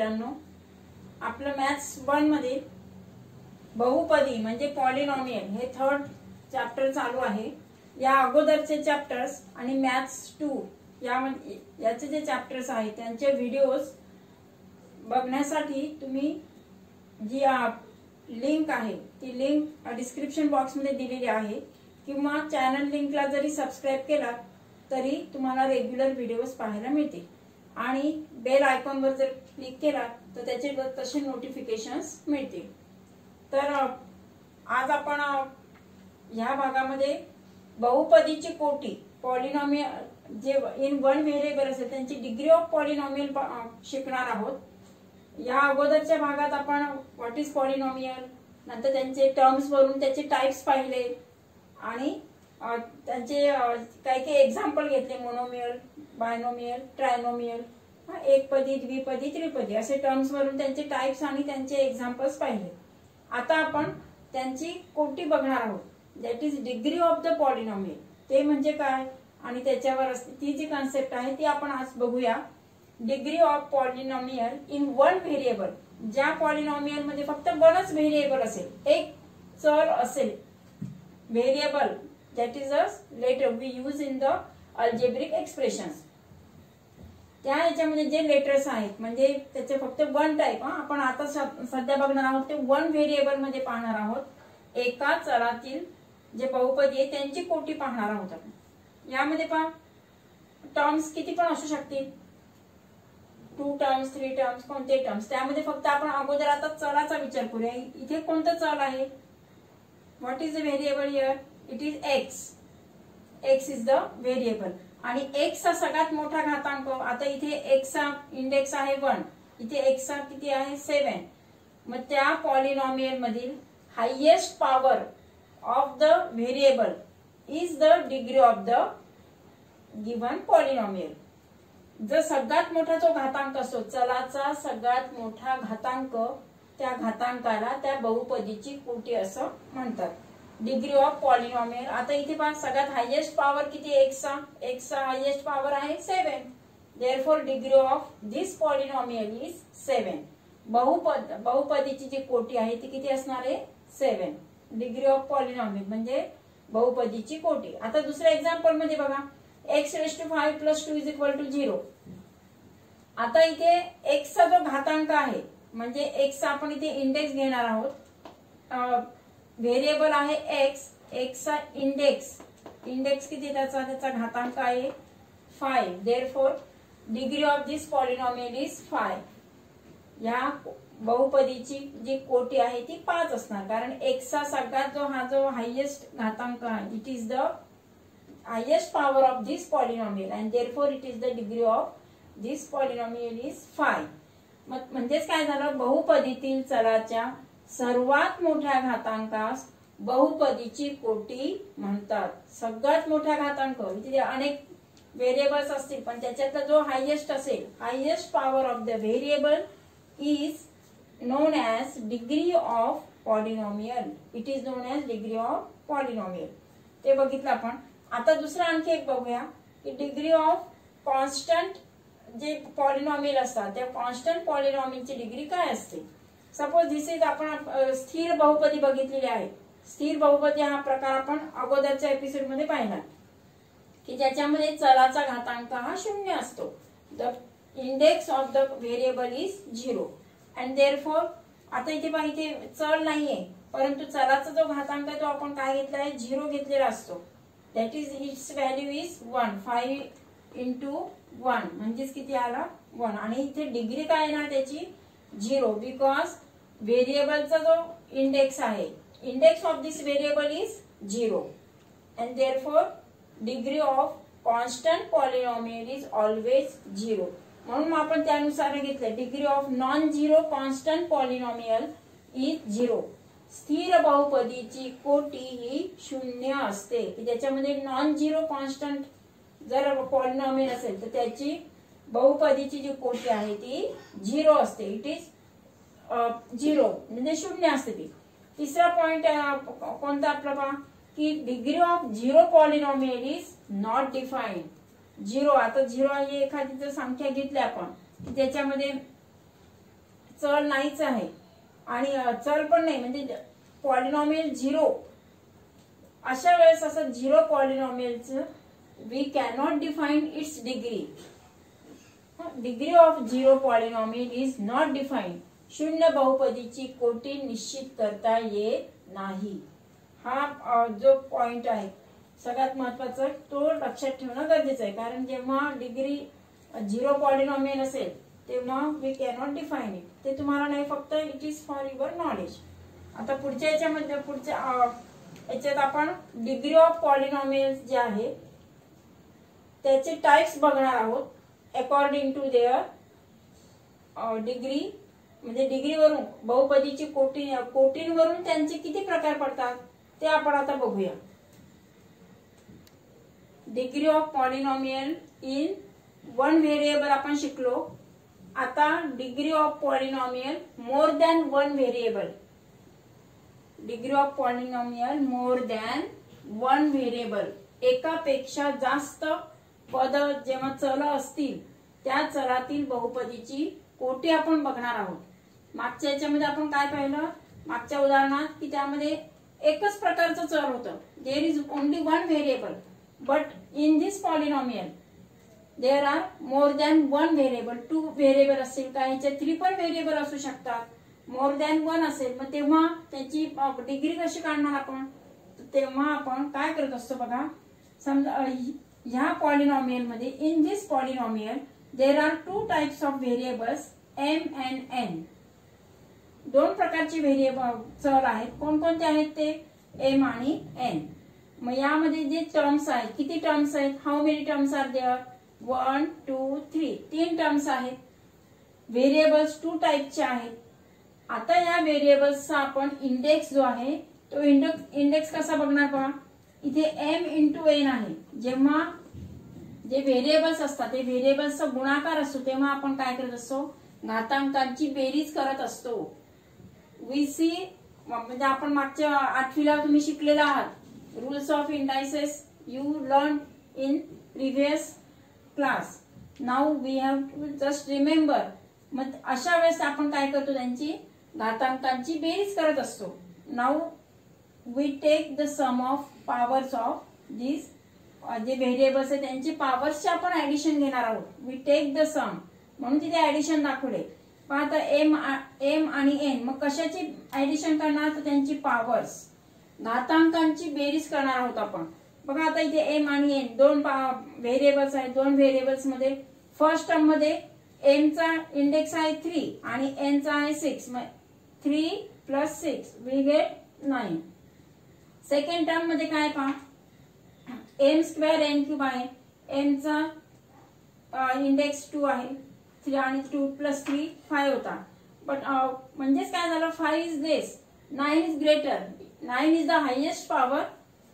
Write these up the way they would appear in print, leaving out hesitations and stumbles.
मित्रांनो, आपलं मॅथ्स 1 मध्ये बहुपदी म्हणजे पॉलिनॉमियल हे 3rd चॅप्टर चालू आहे। या अगोदरचे चॅप्टर्स आणि मॅथ्स 2 याचे जे चॅप्टर्स आहेत त्यांचे व्हिडिओज बघण्यासाठी तुम्ही जी लिंक आहे ती लिंक डिस्क्रिप्शन बॉक्स मध्ये दिलेली आहे, किंवा चॅनल लिंकला जरी सबस्क्राइब केला तरी तुम्हाला रेग्युलर व्हिडिओज पाहायला मिळतील। आणि बेल आयकॉनवर जर क्लिक केला तर त्याचे तसे नोटिफिकेशन्स मिळतील। तर आज आपण या भागामध्ये बहुपदीची कोटी पॉलिनॉमियल जे इन वन व्हेरिएबल असेल त्यांची डिग्री ऑफ पॉलिनॉमियल शिकणार आहोत। या अगोदरच्या भागात आपण व्हॉट इज पॉलिनॉमियल, नंतर त्यांचे टर्म्स वरून त्याचे टाइप्स पाहिले आणि त्यांचे काही काही एक्झाम्पल घेतले, मोनोमियल, बायनोमियल, ट्रायनोमियल, एकपदी, द्विपदी, त्रिपदी असे टर्म्स वरून त्यांचे टाइप्स आणि त्यांचे एक्झाम्पल्स पाहिले। आता आपण त्यांची कोटी बघणार आहोत, that is degree of the polynomial. ते म्हणजे काय आणि त्याच्यावर ती जी कन्सेप्ट आहे ती आपण आज बघूया। Degree of polynomial in one variable, ज्या पॉलिनॉमियल मध्ये फक्त वनच व्हेरिएबल असेल, एक चल असेल, variable that is a letter we use in the algebraic expressions. त्या याच्यामध्ये जे लेटर्स आहेत म्हणजे त्याचे फक्त वन टाइप, आपण आता सध्या बघणार आहोत ते वन व्हेरिएबल मध्ये पाहणार आहोत। एका चलातील जे बहुपदी आहे त्यांची कोटी पाहणार आहोत आपण। यामध्ये पहा टर्म्स किती पण असू शकतील, 2 टर्म्स, 3 टर्म्स, कोणते टर्म्स। त्यामध्ये फक्त आपण अगोदर आता चलाचा विचार करूया। इथे कोणतं चल आहे, what is the variable here, it is x. X is the variable आणि एक्स चा सगळ्यात मोठा घातांक, आता इथे एक्स चा इंडेक्स आहे 1, इथे एक्स चा किती आहे 7। मग त्या पॉलिनॉमियल मधील highest power of the variable is the degree of the given polynomial. जर सगळ्यात मोठा जो घातांक असतो, चलाचा सगळ्यात मोठा घातांक, त्या घातांकाला त्या बहुपदीची कोटी असं म्हणतात, डिग्री ऑफ पॉलिनॉमियल। आता इथे पहा सगळ्यात हायेस्ट पॉवर किती, एक्स चा हायेस्ट पॉवर आहे 7, therefore degree of this polynomial is 7। बहुपदीची जी कोटी आहे ती किती असणार आहे 7, डिग्री ऑफ पॉलिनॉमियल म्हणजे बहुपदीची कोटी। आता दुसऱ्या एक्झाम्पल मध्ये बघा, x⁵ + 2 = 0। आता इथे x चा जो घातांक आहे म्हणजे x चा आपण इथे इंडेक्स घेणार आहोत। व्हेरिएबल आहे x चा इंडेक्स किती त्याचा घातांक आहे 5, therefore degree of this polynomial is 5। या बहुपदीची जी कोटी आहे ती 5 असणार, कारण x चा सगळ्यात जो हायेस्ट घातांक आहे, it is the highest power of this polynomial and therefore it is the degree of this polynomial is 5। म्हणजेच काय झालं, बहुपदीतील चलाच्या सर्वात मोठ्या घातांकास बहुपदीची कोटी म्हणतात। सगळ्यात मोठा घातांक, इथे अनेक व्हेरिएबल्स असतील पण त्याच्यातला जो हायेस्ट असेल, highest power of the variable is non as degree of polynomial. It is non as degree of polynomial. ते बघितलं आपण। आता दुसरा आणखी एक बघूया की डिग्री ऑफ कॉन्स्टंट जे पॉलिनॉमियल असतात त्या कॉन्स्टंट पॉलिनॉमियलची डिग्री काय असते। सपोज दिस इज आपण स्थिर बहुपदी बघितलेली आहे। स्थिर बहुपदी हा प्रकार आपण अगोदरच्या एपिसोड मध्ये पाहिला की ज्याच्यामध्ये चलाचा घातांक हा 0 असतो। The index of the variable is 0 and therefore आता इथे पहा, इथे चल नाहीये परंतु चलाचा जो घातांक आहे तो आपण काय घेतला आहे 0 घेतलेला असतो। That is its value is 1, 5 into 1 म्हणजेच किती आला 1। आणि इथे डिग्री काय येणार त्याची 0, बिकॉज व्हेरिएबलचा जो इंडेक्स आहे, index of this variable is 0 and therefore degree of constant polynomial is always 0। म्हणून आपण त्यानुसार घेतलं, degree of non zero constant polynomial is 0। स्थिर बहुपदीची कोटी ही 0 असते, की ज्याच्यामध्ये नॉन झिरो कॉन्स्टंट जर पॉलिनॉमियल असेल तर त्याची बहुपदीची जी कोटी आहे ती 0 असते। इट इज 0 म्हणजे 0 असते ती। तिसरा पॉइंट कोणता आपला पहा की degree of zero polynomial is not defined. 0 आता 0 ही एखादी जर संख्या घेतली आपण त्याच्यामध्ये चल नाहीच आहे आणि चल पण नाही, म्हणजे पॉलिनॉमियल 0, अशा वेळेस असं 0 पॉलिनॉमियलचं we cannot define its degree. Degree of 0 polynomial is not defined. शून्य बहुपदीची कोटी निश्चित करता येत नाही. हा जो पॉइंट आहे सगळ्यात महत्वाचा, तो लक्षात ठेवणं गरजेचं आहे. कारण जेव्हा डिग्री 0 पॉलिनॉमियल असेल तेव्हा वी कॅनॉट डिफाईन इट. ते तुम्हाला नाही, फक्त it is for your knowledge. आता पुढच्या याच्यामध्ये याच्यात आपण डिग्री ऑफ पॉलिनॉमियल जे आहे त्याचे टाइप्स बघणार आहोत. अकॉर्डिंग टू देअर डिग्री, म्हणजे डिग्रीवरून बहुपदीची कोटींवरून त्यांचे किती प्रकार पडतात ते आपण आता बघूया. Degree of polynomial in one variable आपण शिकलो. आता degree of polynomial more than one variable. Degree of polynomial more than one variable, एकापेक्षा जास्त पद जेव्हा चल असतील त्या चलातील बहुपदीची कोटी आपण बघणार आहोत. मागच्या याच्यामध्ये आपण काय पाहिलं, मागच्या उदाहरणात, की त्यामध्ये एकच प्रकारचं चल होतं. There is only one variable, but in this polynomial there are more than one variable. 2 variable असतील का, ह्याच्यात 3 पण व्हेरिएबल असू शकतात. मोर दॅन 1 असेल, मग तेव्हा त्याची डिग्री कशी काढणार आपण. तेव्हा आपण काय करत असतो बघा, समजा ह्या पॉलिनॉमियल मध्ये, in this polynomial there are 2 types of variables m and n. 2 प्रकारचे व्हेरिएबल चल आहेत. कोणकोणते आहेत ते, एम आणि एन. मग यामध्ये जे टर्म्स आहेत, किती टर्म्स आहेत, how many terms are there, 1 2 3, 3 terms आहेत. व्हेरिएबल्स 2 टाइपचे आहेत. आता या व्हेरिएबल्सचा आपण इंडेक्स जो आहे तो इंडेक्स कसा बघणार पहा. इथे एम इंटू एन आहे. जेव्हा जे व्हेरिएबल्स असतात ते व्हेरिएबल्सचा गुणाकार असतो तेव्हा आपण काय करत असतो, घातांकांची बेरीज करत असतो. वी सी, म्हणजे आपण मागच्या 8वीला तुम्ही शिकलेला आहात rules of indices. You learn in previous class. Now we have to just remember. मग अशा वेळेस आपण काय करतो, त्यांची घातांकांची बेरीज करत असतो. Now we take the sum of powers of this, जे व्हेरिएबल्स आहे त्यांची पॉवर्सचे आपण ऍडिशन घेणार आहोत. वी टेक द सम, म्हणून तिथे ऍडिशन दाखवले. पण आता एम आणि एन, मग कशाची ऍडिशन करणार, तर त्यांची पॉवर्स, घातांकांची बेरीज करणार आहोत आपण. बघा आता इथे एम आणि एन 2 व्हेरिएबल्स आहेत. 2 व्हेरिएबल्स मध्ये फर्स्ट टर्म मध्ये एम चा इंडेक्स आहे 3 आणि एन चा आहे 6. मग 3 + 6 वी गेट 9. सेकंड टर्म मध्ये काय पहा, एम स्क्वेअर एन क्यूब आहे. एम चा इंडेक्स 2 आहे, 3 आणि 2 + 3 5 होता. बट म्हणजेच काय झालं, 5 is less, 9 is greater. 9 is the highest power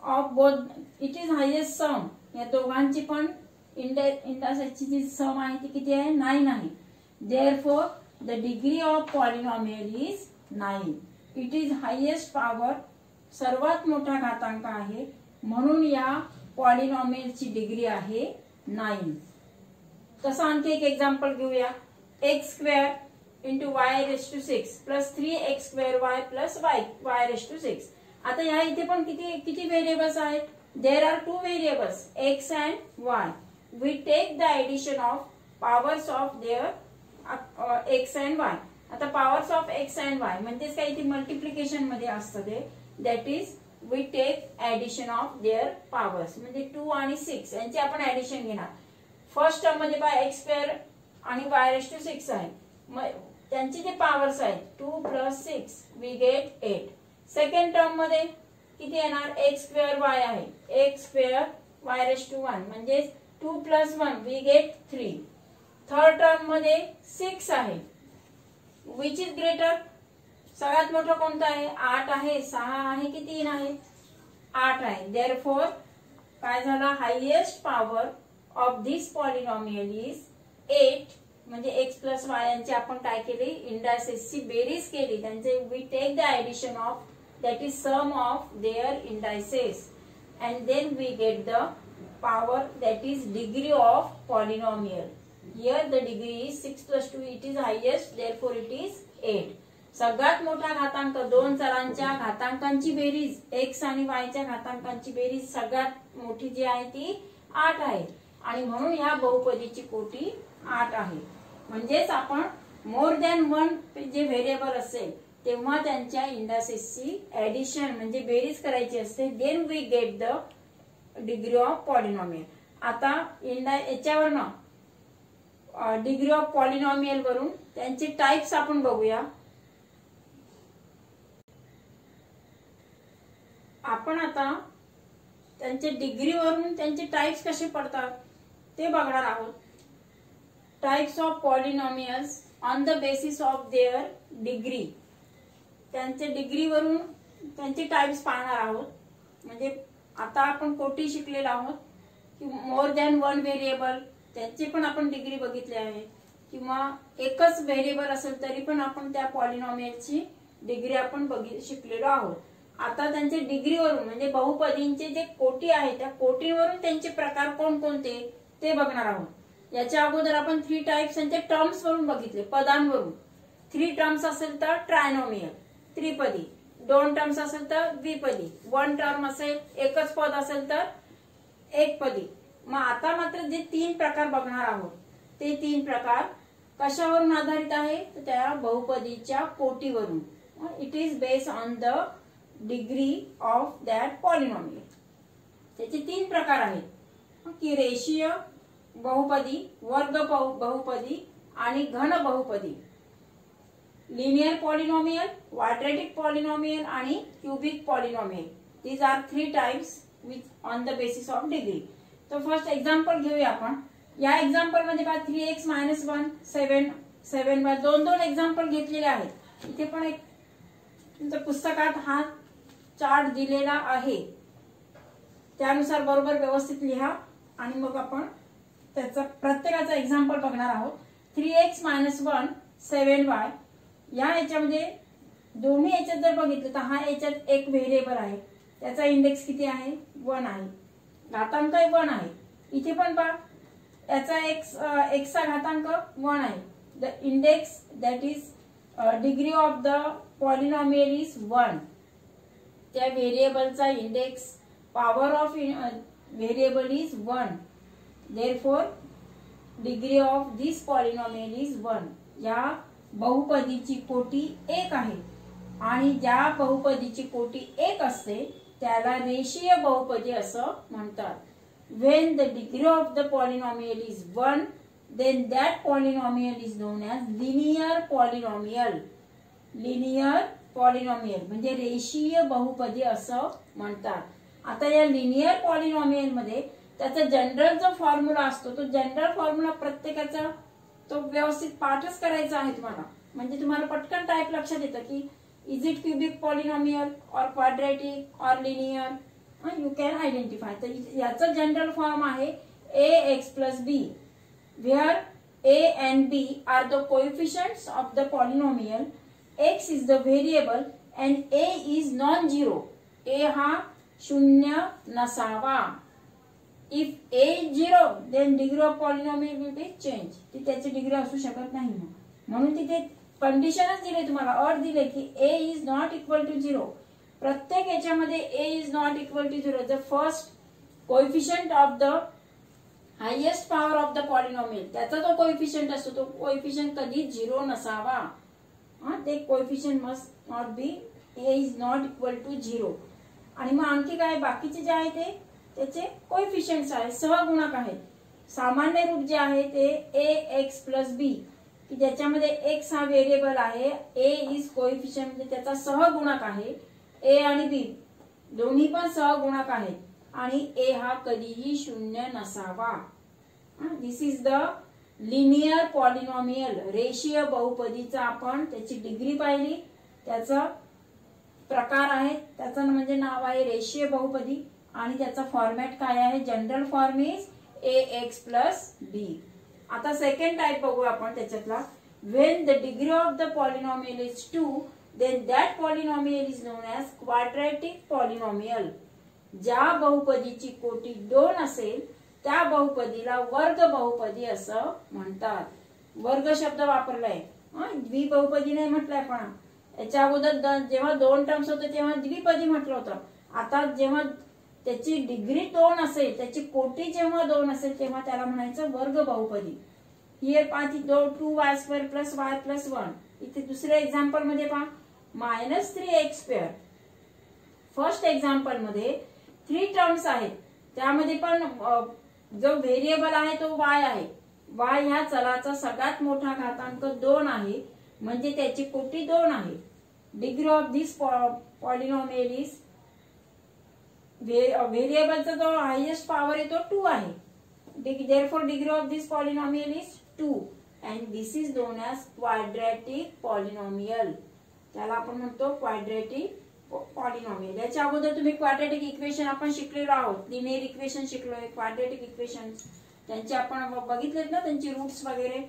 of both. It is highest sum. या दोघांची पण इंडेक्सची जी सम आहे ती किती आहे, 9 आहे. Therefore the degree of polynomial is 9. It is highest power, सर्वात मोठा घातांक आहे, म्हणून या पॉलिनॉमियलची डिग्री आहे 9. तसं आणखी एक एक्झाम्पल घेऊया. x² × y⁶ + 3x² y + y⁶. आता या इथे पण किती व्हेरिएबल्स आहेत, there are 2 variables x and y. We take the addition of powers of their x and y. आता powers of x and y म्हणजेच काय, इथे मल्टिप्लिकेशन मध्ये असतं ते. That is we take addition of their powers, म्हणजे 2 आणि 6 यांची आपण ऍडिशन घेणार. फर्स्ट टर्म मध्ये पहा x² आणि y⁶ आहे. मग त्यांची जे पॉवर्स आहेत 2 + 6 वी गेट 8. सेकंड टर्म मध्ये किती येणार, x² y आहे, x² y⁴ म्हणजे 2 + 1 वी गेट 3. थर्ड टर्म मध्ये 6 आहे. विच इज ग्रेटर, सगळ्यात मोठं कोणतं आहे, 8 आहे, 6 आहे की 3 आहे, 8 आहे. देअरफॉर काय झाला, highest power of this polynomial is 8. म्हणजे x + y यांची आपण काय केली, इंडायसेसची बेरीज केली. त्यांचे we take the addition of, that is sum of their indices, and then we get the power, that is degree of polynomial. Here the degree is 6 + 2, it is highest, therefore it is 8। सगळ्यात मोठा घातांक दोन चलांच्या घातांकांची बेरीज x आणि y च्या घातांकांची बेरीज सगळ्यात मोठी जी आहे ती 8 आहे आणि म्हणून ह्या बहुपदीची कोटी 8 आहे। म्हणजेच आपण मोर दॅन वन जे व्हेरिएबल असेल तेव्हा त्यांच्या इंडासेसची ऍडिशन म्हणजे बेरीज करायची असते, then we get the degree of polynomial. आता याच्यावरनं डिग्री ऑफ पॉलिनॉमियल वरून त्यांचे टाइप्स आपण बघूया। आपण आता त्यांचे डिग्रीवरून त्यांचे टाइप्स कसे पडतात ते बघणार आहोत। Types of polynomials on the basis of their degree, त्यांचे डिग्रीवरून त्यांचे टाइप्स पाहणार आहोत। म्हणजे आता आपण कोटी शिकलेलो आहोत की मोर दॅन वन व्हेरिएबल त्याचे पण आपण डिग्री बघितली आहे, किंवा एकच व्हेरिएबल असेल तरी पण आपण त्या पॉलिनॉमियलची डिग्री आपण शिकलेलो आहोत। आता त्यांचे डिग्रीवरून म्हणजे बहुपदींचे जे कोटी आहे त्या कोटीवरून त्यांचे प्रकार कोणकोणते ते बघणार आहोत। याच्या अगोदर आपण 3 टाइप्स त्यांचे टर्म्स वरून बघितले, पदांवरून। 3 टर्म्स असेल तर ट्रायनोमियल त्रिपदी, 2 टर्म्स असेल तर द्विपदी, 1 टर्म असेल एकच पद असेल तर एकपदी। मग आता मात्र जे 3 प्रकार बघणार आहोत ते 3 प्रकार कशावरून आधारित आहे तर त्या बहुपदीच्या कोटीवरून। It is based on the degree of that polynomial. त्याचे 3 प्रकार आहेत की रेषीय बहुपदी, वर्ग बहुपदी आणि घन बहुपदी। लिनियर पॉलिनॉमियल, क्वाड्रॅटिक पॉलिनॉमियल आणि cubic polynomial. These are 3 types which on the basis of degree. तो फर्स्ट एक्झाम्पल घेऊया आपण। या एक्झाम्पल मध्ये 3x - 1 7 दोन एक्झाम्पल घेतलेले आहेत। इथे पण एक तुमच्या पुस्तकात हा चार्ट दिलेला आहे, त्यानुसार बरोबर व्यवस्थित लिहा आणि मग आपण त्याचा प्रत्येकाचा एक्झाम्पल बघणार आहोत। 3x - 1 7y या याच्यामध्ये दोन्ही याच्यात जर बघितलं तर हा याच्यात एक व्हेरिएबल आहे, त्याचा इंडेक्स किती आहे 1 आहे, घातांक 1 आहे। इथे पण पहा याचा x चा घातांक 1 आहे। The index that is degree of the polynomial is 1। त्या व्हेरिएबलचा index power of variable is 1, therefore degree of this polynomial is 1। या बहुपदीची कोटी 1 आहे आणि ज्या बहुपदीची कोटी 1 असते त्याला रेषीय बहुपदी असं म्हणतात। when the degree of the polynomial is 1 then that polynomial is known as linear polynomial। linear polynomial म्हणजे रेषीय बहुपदी असं म्हणतात। आता या लिनियर पॉलिनॉमियल मध्ये त्याचा जनरल जो फॉर्म्युला असतो तो जनरल फॉर्म्युला प्रत्येकाचा तो व्यवस्थित पाठच करायचा आहे तुम्हाला, म्हणजे तुम्हाला पटकन टाइप लक्षात येतं की इज इट क्यूबिक पॉलिनॉमियल और क्वाड्रॅटिक और लिनियर, यू कॅन आयडेंटिफाय। तर याचा जनरल फॉर्म आहे ax + b where a and b are the coefficients of the polynomial, x is the variable and a is non-zero। a हा 0 नसावा। if a is 0 then degree of polynomial will be changed। ती त्याची degree असू शकत नाही, म्हणून तिथे कंडिशनच दिले तुम्हाला, अट दिले की a is not equal to 0। प्रत्येक याच्यामध्ये a is not equal to 0 the first coefficient of the highest power of the polynomial त्याचा जो कोएफिशिएंट असतो तो कोएफिशिएंट कधी 0 नसावा। ते coefficient must not be a is not equal to 0। आणि मग आणखी काय बाकीचे जे आहे ते त्याचे कोएफिशिएंट्स आहेत, सहगुणक आहेत। सामान्य रूप जे आहे ते ax + b की ज्याच्यामध्ये x हा व्हेरिएबल आहे, a इज कोएफिशिएंट म्हणजे त्याचा सहगुणक आहे, a आणि b दोन्ही पण सहगुणक आहेत आणि a हा कधीही 0 नसावा। दिस इज द लिनियर पॉलिनॉमियल। रेषीय बहुपदीचा आपण त्याची डिग्री पाहिली, त्याचा प्रकार आहे, त्याचं म्हणजे नाव आहे रेषीय बहुपदी आणि त्याचा फॉर्मॅट काय आहे, general form is ax + b। आता सेकंड टाइप बघू आपण त्याच्यातला। when the degree of the polynomial is 2 then that polynomial is known as quadratic polynomial। ज्या बहुपदीची कोटी 2 असेल त्या बहुपदीला वर्ग बहुपदी असं म्हणतात। वर्ग शब्द वापरलाय द्विबहुपदी नाही म्हटलंय आपण. याच्या अगोदर जेव्हा दोन टर्म्स होते तेव्हा द्विपदी म्हटलं होतं. आता जेव्हा त्याची डिग्री 2 असेल, त्याची कोटी जेव्हा 2 असेल तेव्हा त्याला म्हणायचं वर्ग बहुपदी. हिअर पहा 2y² + y + 1. इथे दुसऱ्या एक्झाम्पल मध्ये पहा -3x². फर्स्ट एक्झाम्पल मध्ये 3 टर्म्स आहेत, त्यामध्ये पण जो व्हेरिएबल आहे तो y आहे. y ह्या चलाचा सगळ्यात मोठा घातांक 2 आहे, म्हणजे त्याची कोटी 2 आहे. Degree of this polynomial is, व्हेरिएबलचा जो हायेस्ट पॉवर आहे तो 2 आहे. therefore degree of this polynomial is 2 and this is known as quadratic polynomial. त्याला आपण म्हणतो क्वाड्रॅटिक पॉलिनॉमियल. याच्या अगोदर तुम्ही क्वाड्रॅटिक इक्वेशन आपण शिकलेलो आहोत, लिनियर इक्वेशन शिकलोय, क्वाड्रॅटिक इक्वेशन त्यांचे आपण बघितलेत ना, त्यांची रूट्स वगैरे.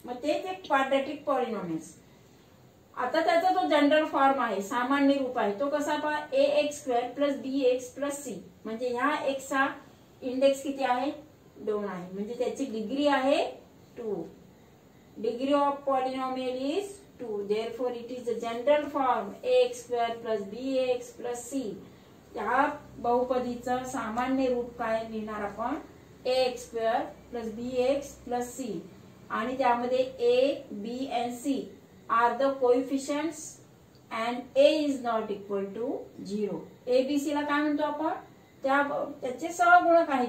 मग ते क्वाड्रॅटिक पॉलिनॉमियल्स. आता त्याचा जो जनरल फॉर्म आहे, सामान्य रूप आहे, तो कसा पहा ax² + bx + c. म्हणजे ह्या x चा इंडेक्स किती आहे 2 आहे, म्हणजे त्याची डिग्री आहे 2. Degree of polynomial is 2. therefore it is the general form ax² + bx + c. त्या बहुपदीचं सामान्य रूप काय लिहिणार आपण ax² + bx + c. आणि त्यामध्ये a, b and c are the coefficients and a is not equal to 0. a, b, c ला काय म्हणतो आपण, त्याचे सहगुणक आहे.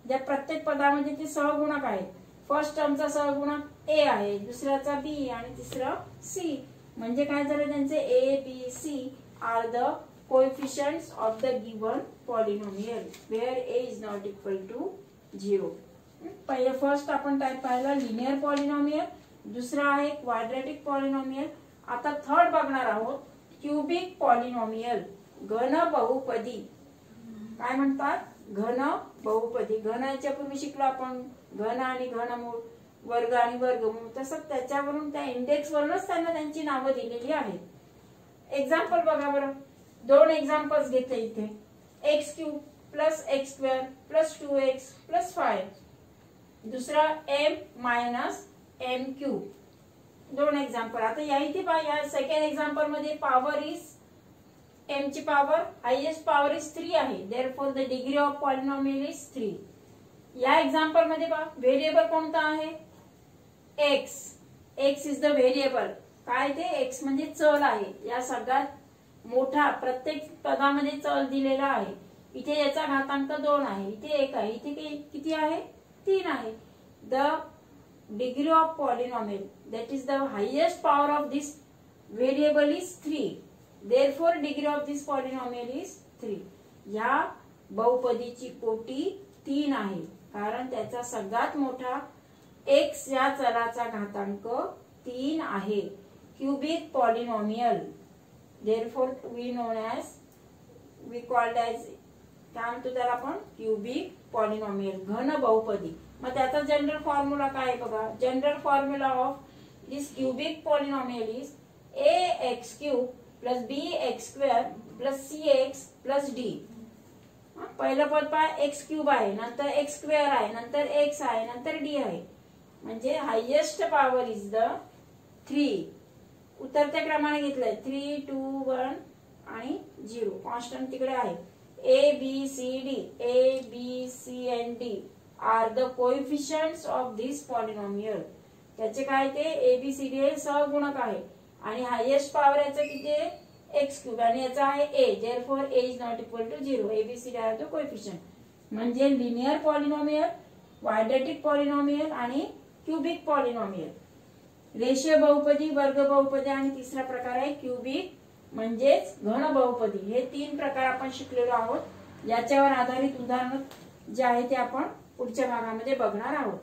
ज्या प्रत्येक पदामध्ये ते सहगुणक आहेत. फर्स्ट टर्मचा सहगुणक a आहे, दुसऱ्याचा b आणि तिसरा c. म्हणजे काय झालं, त्यांचे a, b, c are the coefficients of the given polynomial where a is not equal to 0. पहिले फर्स्ट आपण टाइप पाहिला लिनियर पॉलिनॉमियल, दुसरा आहे क्वाड्रॅटिक पॉलिनॉमियल. आता थर्ड बघणार आहोत क्यूबिक पॉलिनॉमियल, घन बहुपदी. काय म्हणतात, घन बहुपदी. घन याच्या पूर्वी शिकलो आपण, घन आणि घनमूळ, वर्ग आणि वर्गमूळ. तसंच त्याच्यावरून त्या इंडेक्स वरूनच त्यांना त्यांची नावं दिलेली आहेत. एक्झाम्पल बघा बरं, 2 एक्झाम्पल्स घेतले इथे. x³ + x² + 2x + 5. दुसरा m - m³. 2 एक्झाम्पल. आता या इथे पहा, या सेकंड एक्झाम्पल मध्ये पॉवर इज m ची पॉवर हायेस्ट पॉवर इज 3 आहे. therefore the degree of polynomial is 3. या एक्झाम्पल मध्ये पहा व्हेरिएबल कोणता आहे x. x is the variable. काय ते x म्हणजे चल आहे. या सगळ्यात मोठा प्रत्येक पदामध्ये चल दिलेला आहे. इथे याचा घातांक 2 आहे, इथे 1 आहे, इथे किती आहे 3 आहे. The degree of polynomial, that is the highest power of this variable is 3. therefore degree of this polynomial is 3. या बहुपदीची कोटी 3 आहे, कारण त्याचा सगळ्यात मोठा x या चलाचा घातांक 3 आहे. Cubic polynomial. therefore we called as, काय म्हणतो त्याला आपण, क्यूबिक पॉलिनॉमियल, घन बहुपदी. मग त्याचा जनरल फॉर्म्युला काय बघा. General formula of this cubic polynomial is ax³ + bx² + cx + d. पहिलं पद पहा x³ आहे, नंतर x² आहे, नंतर x आहे, नंतर d आहे. म्हणजे हायेस्ट पॉवर इज द 3. उतरत्या क्रमाने घेतलंय 3, 2, 1 आणि 0. कॉन्स्टंट तिकडे आहे. a, b, c, d. a, b, c and d are the coefficients of this polynomial. त्याचे काय ते a, b, c, d हे सहगुणक आहे. आणि हायेस्ट पॉवर याचं किती आहे x³ आणि याचा आहे a. therefore a is not equal to 0. a, b, c, d are the coefficient. म्हणजे लिनियर पॉलिनॉमियल, क्वाड्रॅटिक पॉलिनॉमियल आणि क्यूबिक पॉलिनॉमियल. रेषीय बहुपदी, वर्ग बहुपदी आणि तिसरा प्रकार आहे क्यूबिक म्हणजेच घन बहुपदी. हे 3 प्रकार आपण शिकलेलो आहोत. याच्यावर आधारित उदाहरण जे आहे ते आपण पुढच्या भागामध्ये बघणार आहोत.